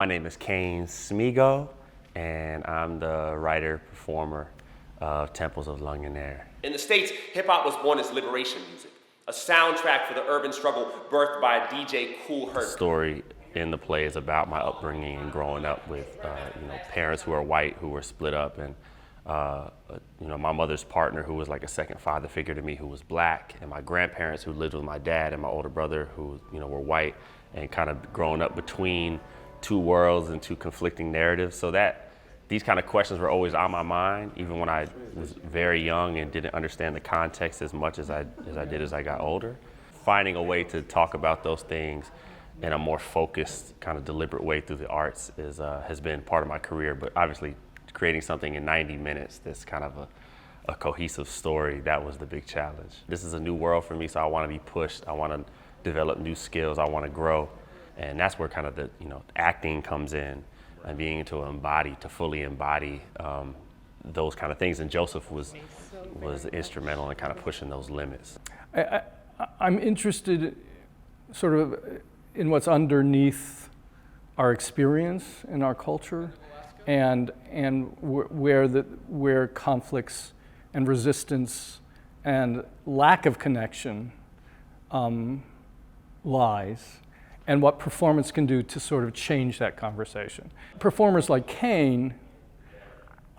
My name is Kane Smego, and I'm the writer-performer of Temples of Lung and Air. In the States, hip-hop was born as liberation music, a soundtrack for the urban struggle birthed by DJ Kool Herc. The story in the play is about my upbringing and growing up with parents who are white, who were split up, and my mother's partner, who was like a second father figure to me, who was black, and my grandparents who lived with my dad and my older brother, who were white, and kind of growing up between two worlds and two conflicting narratives. So that these kind of questions were always on my mind, even when I was very young and didn't understand the context as much as I did as I got older. Finding a way to talk about those things in a more focused, kind of deliberate way through the arts has been part of my career. But obviously, creating something in 90 minutes that's kind of a cohesive story, that was the big challenge. This is a new world for me, so I want to be pushed. I want to develop new skills. I want to grow. And that's where kind of the acting comes in, and being able to fully embody those kind of things. And Joseph was instrumental in kind of pushing those limits. I'm interested sort of in what's underneath our experience in our culture, and where conflicts and resistance and lack of connection lies, and what performance can do to sort of change that conversation. Performers like Kane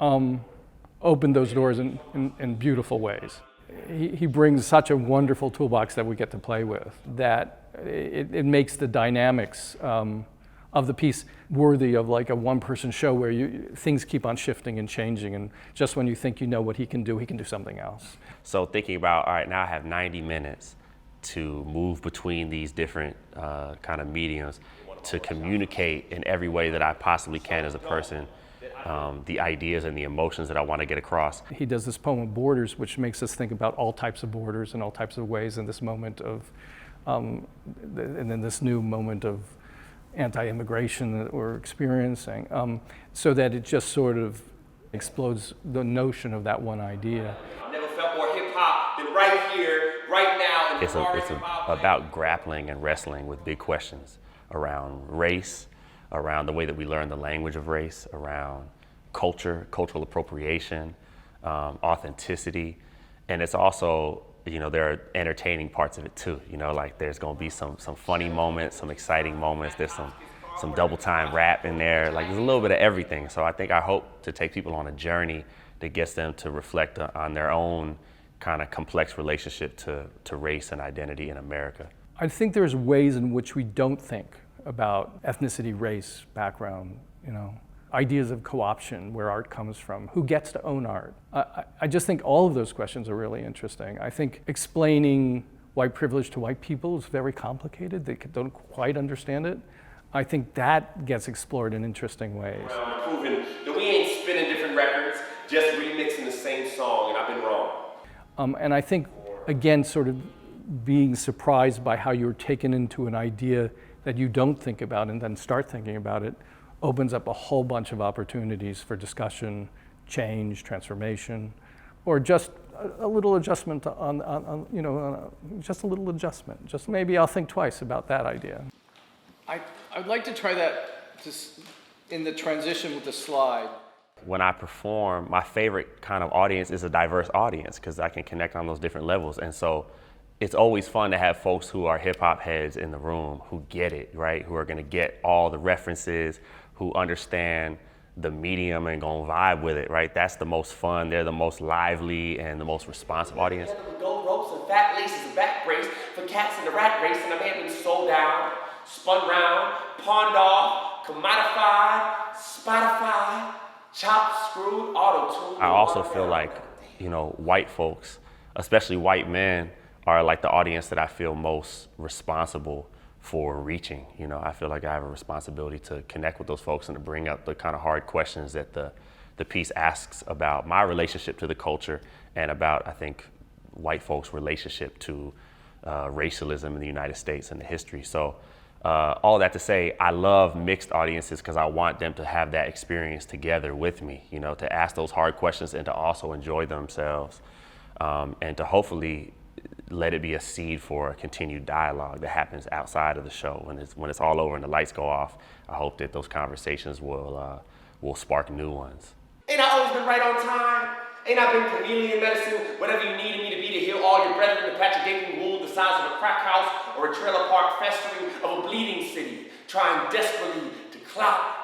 open those doors in beautiful ways. He brings such a wonderful toolbox that we get to play with, that it makes the dynamics of the piece worthy of like a one-person show where things keep on shifting and changing, and just when you think you know what he can do something else. So thinking about, all right, now I have 90 minutes to move between these different kind of mediums, to communicate in every way that I possibly can as a person, the ideas and the emotions that I want to get across. He does this poem of borders, which makes us think about all types of borders and all types of ways in this moment of, and then this new moment of anti-immigration that we're experiencing, so that it just sort of explodes the notion of that one idea. I've never felt more hip-hop than right here, right now. It's about grappling and wrestling with big questions around race, around the way that we learn the language of race, around culture, cultural appropriation, authenticity. And it's also, there are entertaining parts of it too. Like there's gonna be some funny moments, some exciting moments. There's some double time rap in there. Like there's a little bit of everything. So I hope to take people on a journey that gets them to reflect on their own kind of complex relationship to race and identity in America. I think there's ways in which we don't think about ethnicity, race, background, ideas of co-option, where art comes from, who gets to own art. I just think all of those questions are really interesting. I think explaining white privilege to white people is very complicated. They don't quite understand it. I think that gets explored in interesting ways. Proving that we ain't spinning different records, just remixing the same song, and I've been wrong. And I think, again, sort of being surprised by how you're taken into an idea that you don't think about and then start thinking about it opens up a whole bunch of opportunities for discussion, change, transformation, or just a little adjustment just a little adjustment. Just maybe I'll think twice about that idea. I'd like to try that in the transition with the slide. When I perform, my favorite kind of audience is a diverse audience, because I can connect on those different levels. And so it's always fun to have folks who are hip hop heads in the room, who get it, right? Who are gonna get all the references, who understand the medium and gonna vibe with it, right? That's the most fun. They're the most lively and the most responsive audience. Gold ropes and fat laces and back brace for cats in the rat race, and I may have been sold down, spun round, pawned off, commodified, Spotify, chopped, screwed, auto-tuned. I also feel like, white folks, especially white men, are like the audience that I feel most responsible for reaching. I feel like I have a responsibility to connect with those folks and to bring up the kind of hard questions that the piece asks about my relationship to the culture, and about, I think, white folks' relationship to racialism in the United States and the history. So all that to say, I love mixed audiences because I want them to have that experience together with me, to ask those hard questions and to also enjoy themselves, and to hopefully let it be a seed for a continued dialogue that happens outside of the show. When it's all over and the lights go off, I hope that those conversations will spark new ones. Ain't I always been right on time? Ain't I been chameleon medicine, whatever you needed me to be to heal all your brethren to patch a gaping wound the size of a crack house or a trailer park festering of a bleeding city, trying desperately to clout